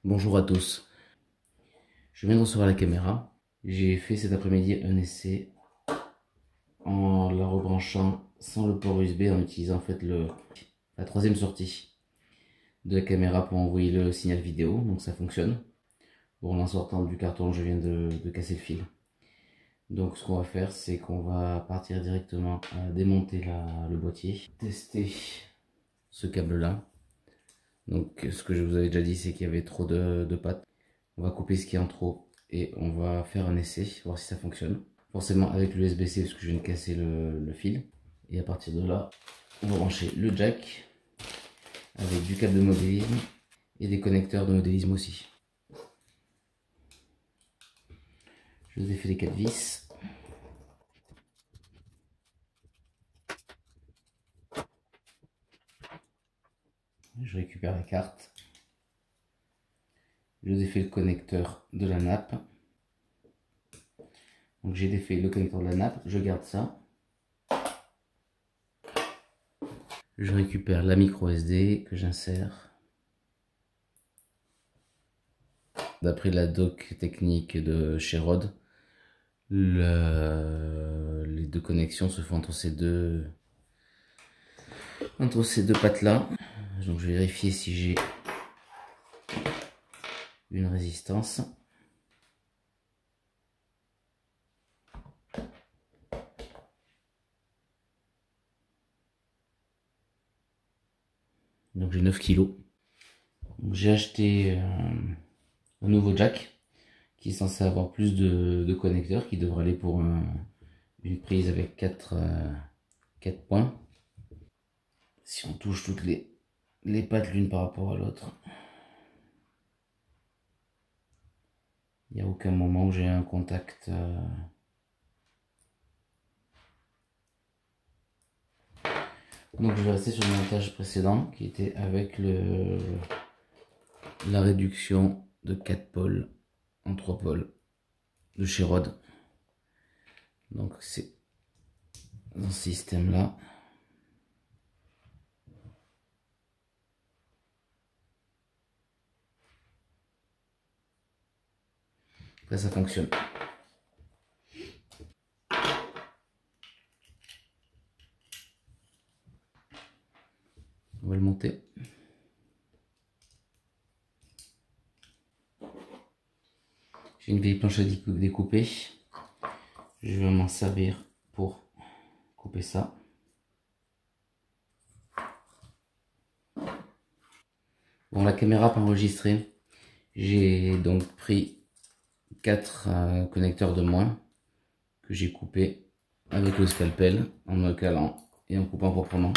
Bonjour à tous, je viens de recevoir la caméra. J'ai fait cet après-midi un essai en la rebranchant sans le port USB, en utilisant en fait la troisième sortie de la caméra pour envoyer le signal vidéo, donc ça fonctionne. Bon, en sortant du carton, je viens de casser le fil. Donc ce qu'on va faire, c'est qu'on va partir directement à démonter le boîtier, tester ce câble-là. Donc ce que je vous avais déjà dit, c'est qu'il y avait trop de pattes. On va couper ce qui est en trop et on va faire un essai, voir si ça fonctionne. Forcément avec l'USB-C parce que je viens de casser le fil. Et à partir de là, on va brancher le jack avec du câble de modélisme et des connecteurs de modélisme aussi. Je vous ai fait les 4 vis. Je récupère la carte. Je vous ai fait le connecteur de la nappe. Donc j'ai défait le connecteur de la nappe, je garde ça. Je récupère la micro SD que j'insère. D'après la doc technique de chez Rode, les deux connexions se font entre ces deux pattes là. Donc je vais vérifier si j'ai une résistance. Donc j'ai 9 kg. J'ai acheté un nouveau jack qui est censé avoir plus de connecteurs, qui devrait aller pour une prise avec 4 points. Si on touche toutes les pattes l'une par rapport à l'autre, il n'y a aucun moment où j'ai un contact. Donc je vais rester sur le montage précédent qui était avec la réduction de 4 pôles en 3 pôles de chez Rode. Donc c'est dans ce système là. Après ça fonctionne. On va le monter. J'ai une vieille planche à découper. Je vais m'en servir pour couper ça. Bon, la caméra pas enregistrée. J'ai donc pris 4 connecteurs de moins que j'ai coupé avec le scalpel en me calant et en coupant proprement.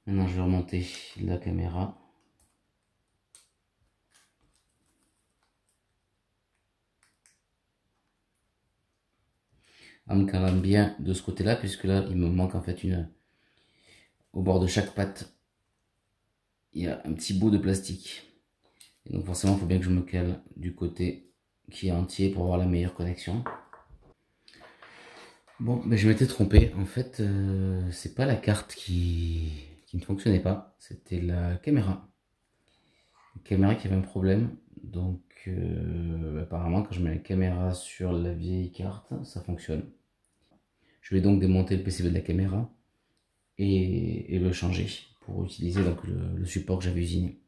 Maintenant je vais remonter la caméra. En me calant bien de ce côté là, puisque là il me manque en fait au bord de chaque patte il y a un petit bout de plastique. Et donc forcément il faut bien que je me cale du côté qui est entier pour avoir la meilleure connexion. Bon, mais je m'étais trompé. En fait, c'est pas la carte qui ne fonctionnait pas, c'était la caméra. La caméra qui avait un problème. Donc, apparemment, quand je mets la caméra sur la vieille carte, ça fonctionne. Je vais donc démonter le PCB de la caméra et le changer pour utiliser donc le support que j'avais usiné.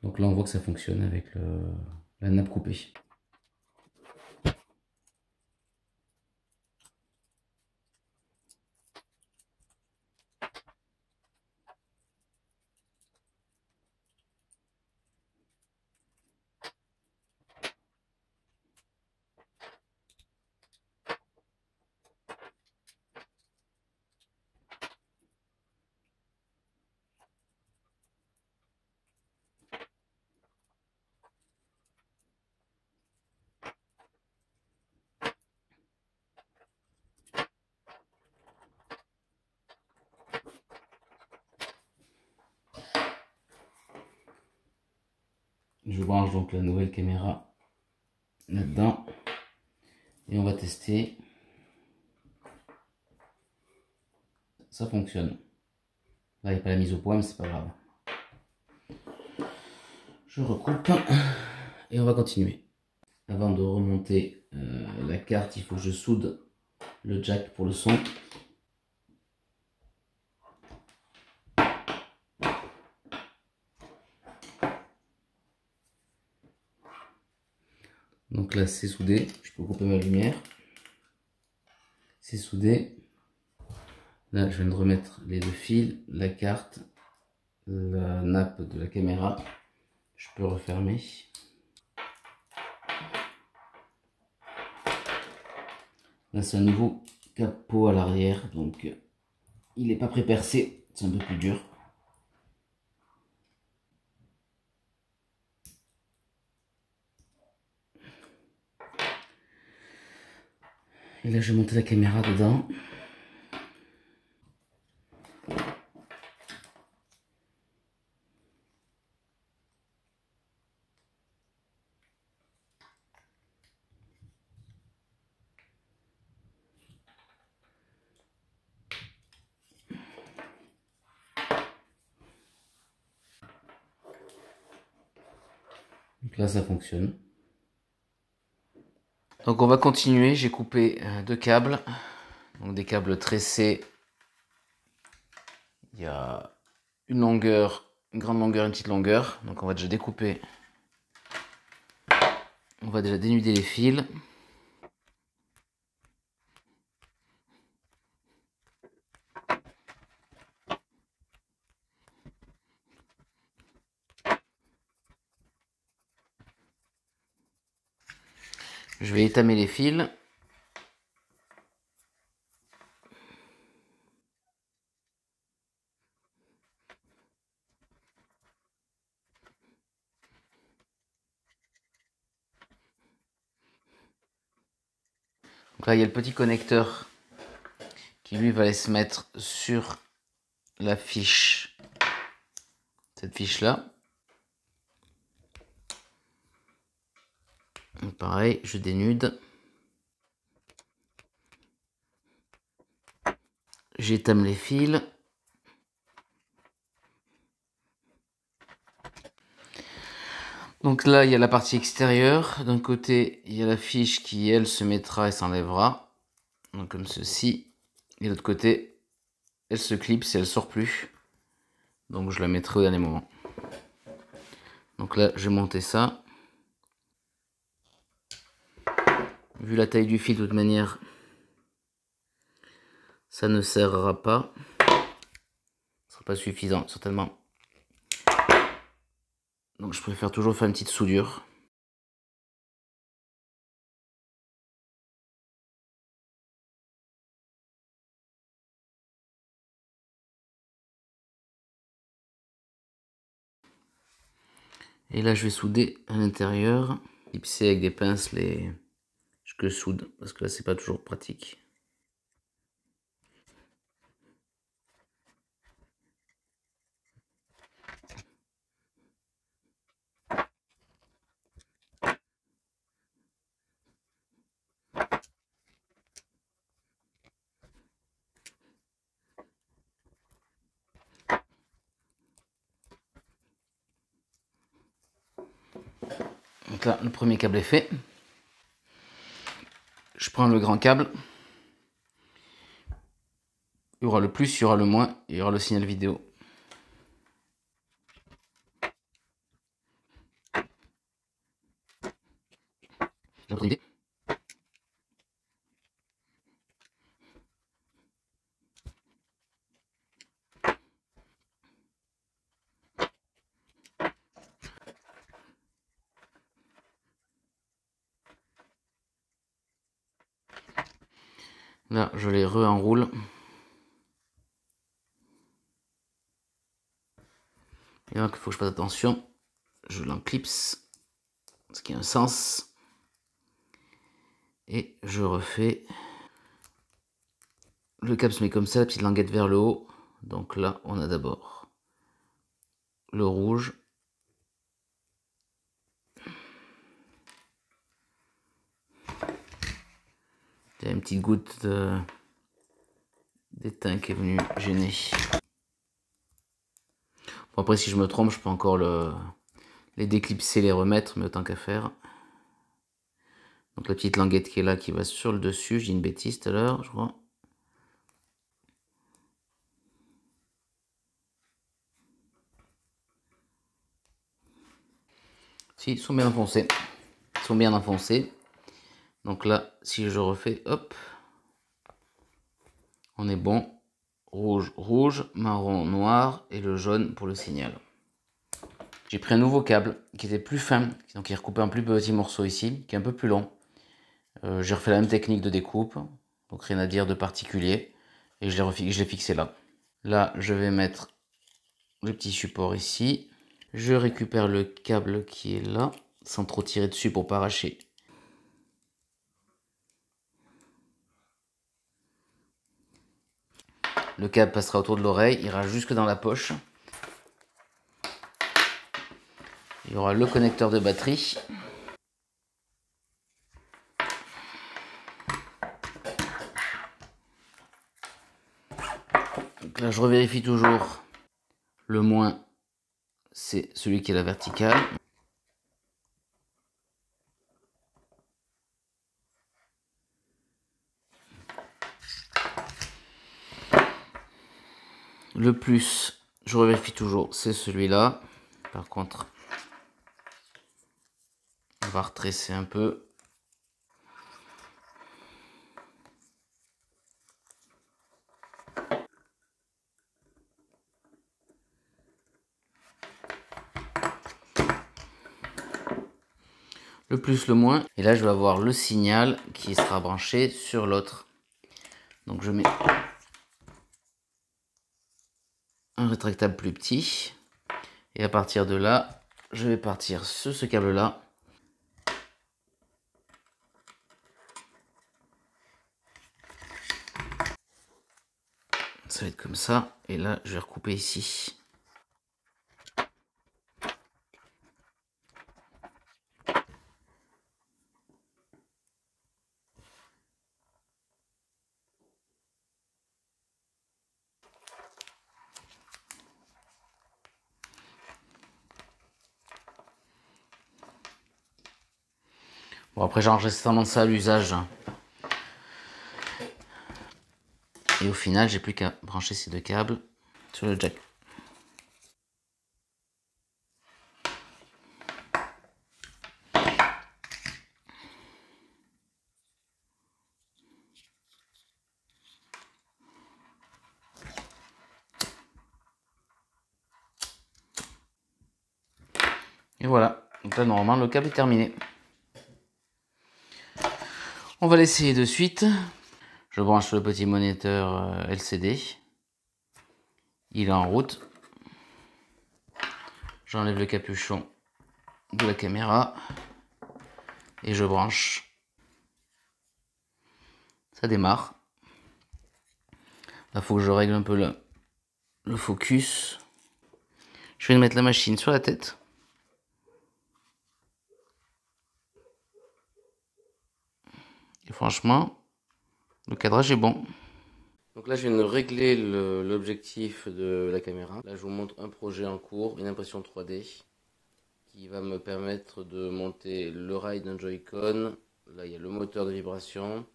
Donc là, on voit que ça fonctionne avec la nappe coupée. Je branche donc la nouvelle caméra là-dedans et on va tester. Ça fonctionne. Là, il n'y a pas la mise au point, mais c'est pas grave. Je recoupe et on va continuer. Avant de remonter la carte, il faut que je soude le jack pour le son. Donc là c'est soudé, je peux couper ma lumière. C'est soudé. Là je viens de remettre les deux fils, la carte, la nappe de la caméra. Je peux refermer. Là c'est un nouveau capot à l'arrière, donc il n'est pas pré-percé, c'est un peu plus dur. Et là je vais monter la caméra dedans. Donc là ça fonctionne. Donc on va continuer, j'ai coupé deux câbles, donc des câbles tressés. Il y a une longueur, une grande longueur, une petite longueur. Donc on va déjà découper, on va déjà dénuder les fils. Je vais étamer les fils. Donc là, il y a le petit connecteur qui lui va aller se mettre sur la fiche. Cette fiche-là. Pareil, je dénude. J'étame les fils. Donc là, il y a la partie extérieure. D'un côté, il y a la fiche qui, elle, se mettra et s'enlèvera. Donc comme ceci. Et de l'autre côté, elle se clipse et elle sort plus. Donc je la mettrai au dernier moment. Donc là, j'ai monté ça. Vu la taille du fil, de toute manière, ça ne serrera pas. Ce sera pas suffisant, certainement. Donc je préfère toujours faire une petite soudure. Et là, je vais souder à l'intérieur. Clipser avec des pinces les que je soude, parce que là, c'est pas toujours pratique. Donc là, le premier câble est fait. Je prends le grand câble. Il y aura le plus, il y aura le moins, il y aura le signal vidéo. Là, je les re-enroule. Et là, il faut que je fasse attention. Je l'enclipse, ce qui a un sens. Et je refais. Le câble se met comme ça, la petite languette vers le haut. Donc là, on a d'abord le rouge. Il y a une petite goutte d'étain qui est venue gêner. Bon, après, si je me trompe, je peux encore les déclipser, les remettre, mais autant qu'à faire. Donc la petite languette qui est là, qui va sur le dessus, je dis une bêtise tout à l'heure, je crois. Si, ils sont bien enfoncés. Ils sont bien enfoncés. Donc là, si je refais, hop, on est bon. Rouge, rouge, marron, noir et le jaune pour le signal. J'ai pris un nouveau câble qui était plus fin, donc qui est recoupé en plus petits morceaux ici, qui est un peu plus long. J'ai refait la même technique de découpe, donc rien à dire de particulier. Et je l'ai fixé là. Là, je vais mettre le petit support ici. Je récupère le câble qui est là, sans trop tirer dessus pour pas arracher. Le câble passera autour de l'oreille, ira jusque dans la poche. Il y aura le connecteur de batterie. Donc là, je revérifie toujours. Le moins, c'est celui qui est la verticale. Le plus, je revérifie toujours, c'est celui-là. Par contre, on va retresser un peu. Le plus, le moins. Et là, je vais avoir le signal qui sera branché sur l'autre. Donc, je mets un rétractable plus petit. Et à partir de là, je vais partir sur ce câble-là. Ça va être comme ça. Et là, je vais recouper ici. Bon, après, j'enregistre tellement ça à l'usage. Et au final, j'ai plus qu'à brancher ces deux câbles sur le jack. Et voilà, donc là normalement le câble est terminé. On va l'essayer de suite. Je branche le petit moniteur LCD. Il est en route. J'enlève le capuchon de la caméra. Et je branche. Ça démarre. Là, il faut que je règle un peu le focus. Je vais mettre la machine sur la tête. Et franchement, le cadrage est bon. Donc là, je viens de régler l'objectif de la caméra. Là, je vous montre un projet en cours, une impression 3D, qui va me permettre de monter le rail d'un Joy-Con. Là, il y a le moteur de vibration.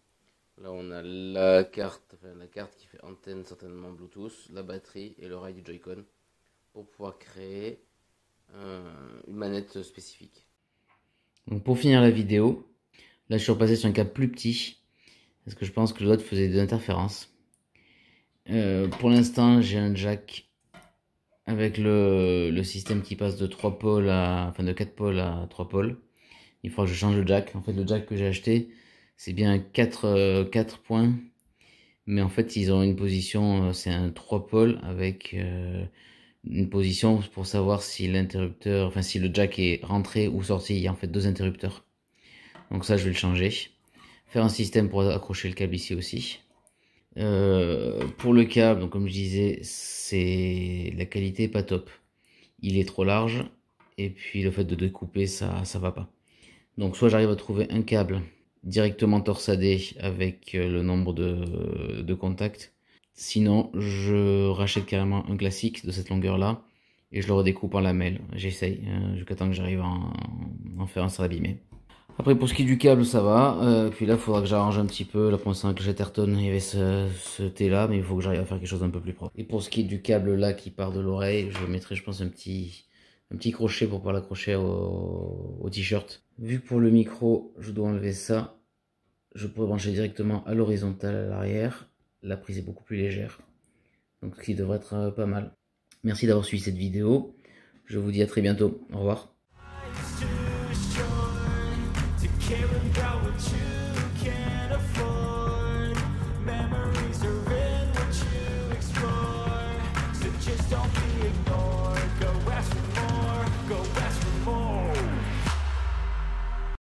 Là, on a la carte qui fait antenne certainement Bluetooth, la batterie et le rail du Joy-Con pour pouvoir créer une manette spécifique. Donc pour finir la vidéo, là, je suis repassé sur un câble plus petit parce que je pense que l'autre faisait des interférences. Pour l'instant, j'ai un jack avec le système qui passe de 3 pôles de 4 pôles à 3 pôles. Il faudra que je change le jack. En fait, le jack que j'ai acheté, c'est bien 4 points. Mais en fait, ils ont une position, c'est un 3 pôles avec une position pour savoir si l'interrupteur, enfin si le jack est rentré ou sorti. Il y a en fait 2 interrupteurs. Donc ça, je vais le changer. Faire un système pour accrocher le câble ici aussi. Pour le câble, donc comme je disais, c'est la qualité est pas top. Il est trop large et puis le fait de découper ça va pas. Donc soit j'arrive à trouver un câble directement torsadé avec le nombre de contacts. Sinon je rachète carrément un classique de cette longueur là et je le redécoupe en lamelles. J'essaye jusqu'à temps que j'arrive à en faire un sans abîmer. Après pour ce qui est du câble ça va, puis là il faudra que j'arrange un petit peu, là pour l'instant avec le Chatterton il y avait ce thé là, mais il faut que j'arrive à faire quelque chose d'un peu plus propre. Et pour ce qui est du câble là qui part de l'oreille, je mettrai je pense un petit crochet pour pouvoir l'accrocher au t-shirt. Vu que pour le micro je dois enlever ça, je pourrais brancher directement à l'horizontale à l'arrière, la prise est beaucoup plus légère, donc ce qui devrait être pas mal. Merci d'avoir suivi cette vidéo, je vous dis à très bientôt, au revoir. Caring about what you